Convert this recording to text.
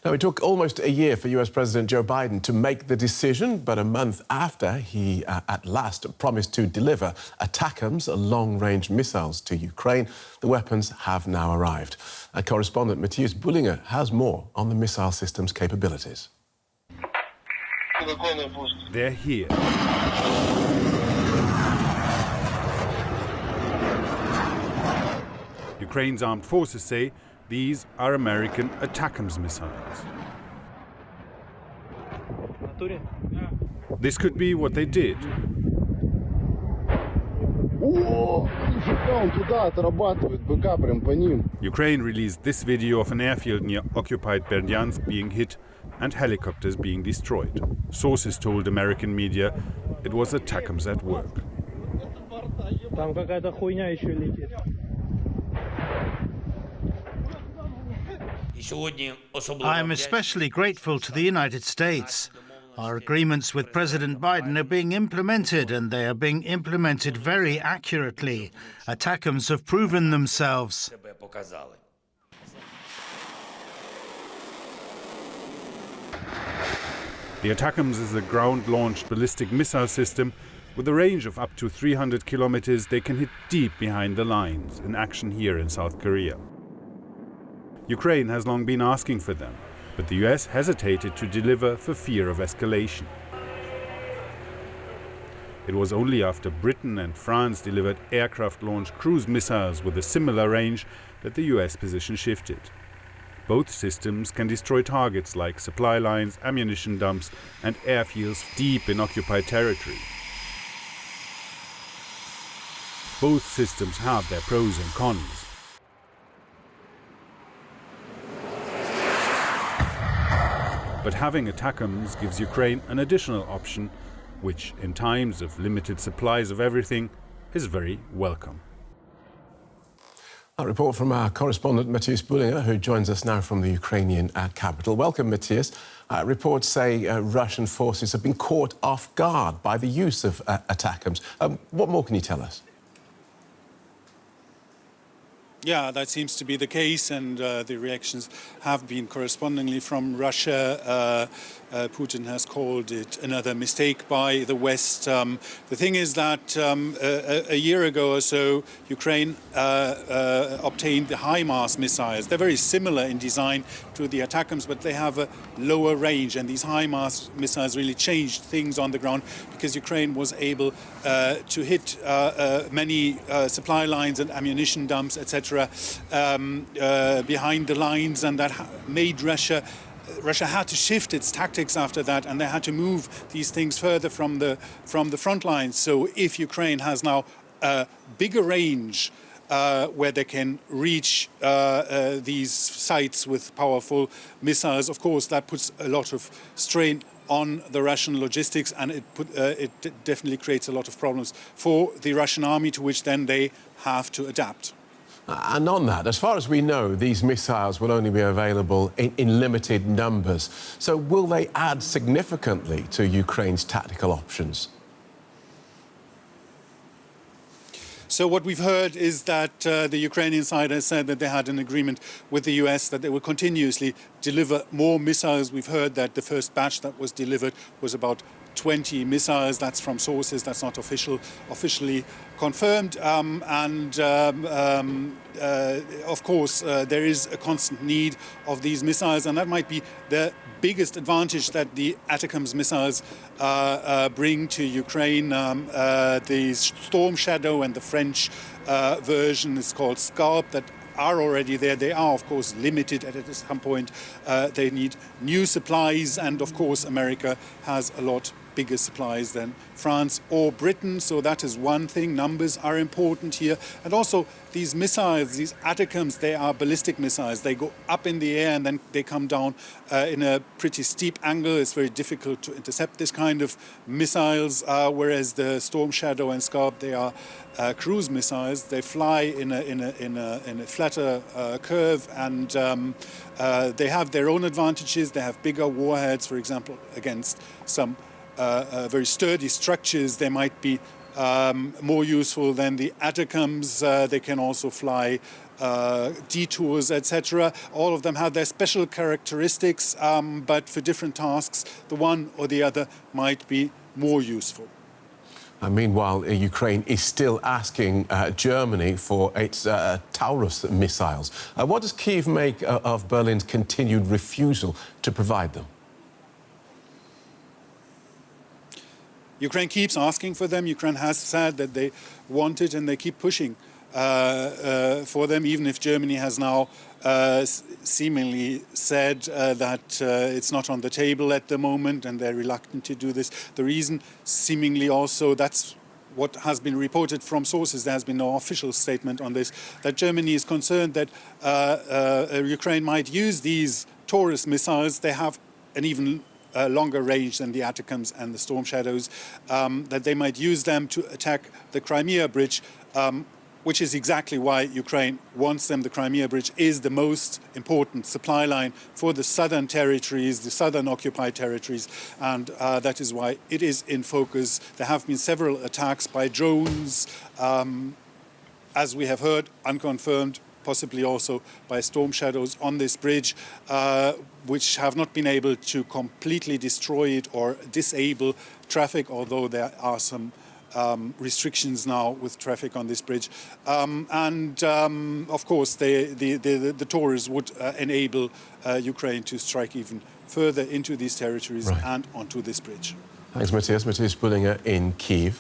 Now, it took almost a year for US President Joe Biden to make the decision, but a month after, he at last promised to deliver ATACMS, long-range missiles, to Ukraine. The weapons have now arrived. Our correspondent Mathias Bölinger has more on the missile system's capabilities. They're here. Ukraine's armed forces say these are American ATACMS missiles. This could be what they did. Ukraine released this video of an airfield near occupied Berdyansk being hit and helicopters being destroyed. Sources told American media it was ATACMS at work. I am especially grateful to the United States. Our agreements with President Biden are being implemented, and they are being implemented very accurately. ATACMS have proven themselves. The ATACMS is a ground-launched ballistic missile system. With a range of up to 300 kilometers, they can hit deep behind the lines, in action here in South Korea. Ukraine has long been asking for them, but the US hesitated to deliver for fear of escalation. It was only after Britain and France delivered aircraft-launched cruise missiles with a similar range that the US position shifted. Both systems can destroy targets like supply lines, ammunition dumps, and airfields deep in occupied territory. Both systems have their pros and cons. But having ATACMS gives Ukraine an additional option, which, in times of limited supplies of everything, is very welcome. A report from our correspondent Mathias Bölinger, who joins us now from the Ukrainian capital. Welcome, Mathias. Reports say Russian forces have been caught off guard by the use of ATACMS. What more can you tell us? Yeah, that seems to be the case, and the reactions have been correspondingly from Russia. Putin has called it another mistake by the West. The thing is that a year ago or so, Ukraine obtained the HIMARS missiles. They're very similar in design to the ATACMS, but they have a lower range, and these HIMARS missiles really changed things on the ground because Ukraine was able to hit many supply lines and ammunition dumps, etc., behind the lines, and that made Russia had to shift its tactics after that, and they had to move these things further from the front lines. So if Ukraine has now a bigger range where they can reach these sites with powerful missiles, of course that puts a lot of strain on the Russian logistics, and it definitely creates a lot of problems for the Russian army, to which then they have to adapt. And on that, as far as we know, these missiles will only be available in limited numbers. So will they add significantly to Ukraine's tactical options? So what we've heard is that the Ukrainian side has said that they had an agreement with the US that they will continuously deliver more missiles. We've heard that the first batch that was delivered was about 20 missiles. That's from sources, that's not officially confirmed. Of course, there is a constant need of these missiles, and that might be the biggest advantage that the ATACMS missiles bring to Ukraine. The Storm Shadow and the French version is called Scarp, that are already there. They are, of course, limited at some point. They need new supplies, and of course America has a lot bigger supplies than France or Britain, so that is one thing. Numbers are important here. And also these missiles, these ATACMS, they are ballistic missiles. They go up in the air and then they come down in a pretty steep angle. It's very difficult to intercept this kind of missiles, whereas the Storm Shadow and Scarp, they are cruise missiles. They fly in a flatter curve, and they have their own advantages. They have bigger warheads, for example, against some very sturdy structures. They might be more useful than the ATACMS. They can also fly detours, etc. All of them have their special characteristics, but for different tasks, the one or the other might be more useful. Meanwhile, Ukraine is still asking Germany for its Taurus missiles. What does Kyiv make of Berlin's continued refusal to provide them? Ukraine keeps asking for them. Ukraine has said that they want it, and they keep pushing for them, even if Germany has now seemingly said that it's not on the table at the moment and they're reluctant to do this. The reason, seemingly also, that's what has been reported from sources, there has been no official statement on this, that Germany is concerned that Ukraine might use these Taurus missiles. They have an even longer range than the ATACMS and the Storm Shadows, that they might use them to attack the Crimea Bridge, which is exactly why Ukraine wants them. The Crimea Bridge is the most important supply line for the southern territories, the southern occupied territories, and that is why it is in focus. There have been several attacks by drones, as we have heard, unconfirmed, possibly also by Storm Shadows on this bridge, which have not been able to completely destroy it or disable traffic, although there are some restrictions now with traffic on this bridge. Of course, the Taurus would enable Ukraine to strike even further into these territories and onto this bridge. Thanks, Matthias. Mathias Bölinger in Kyiv.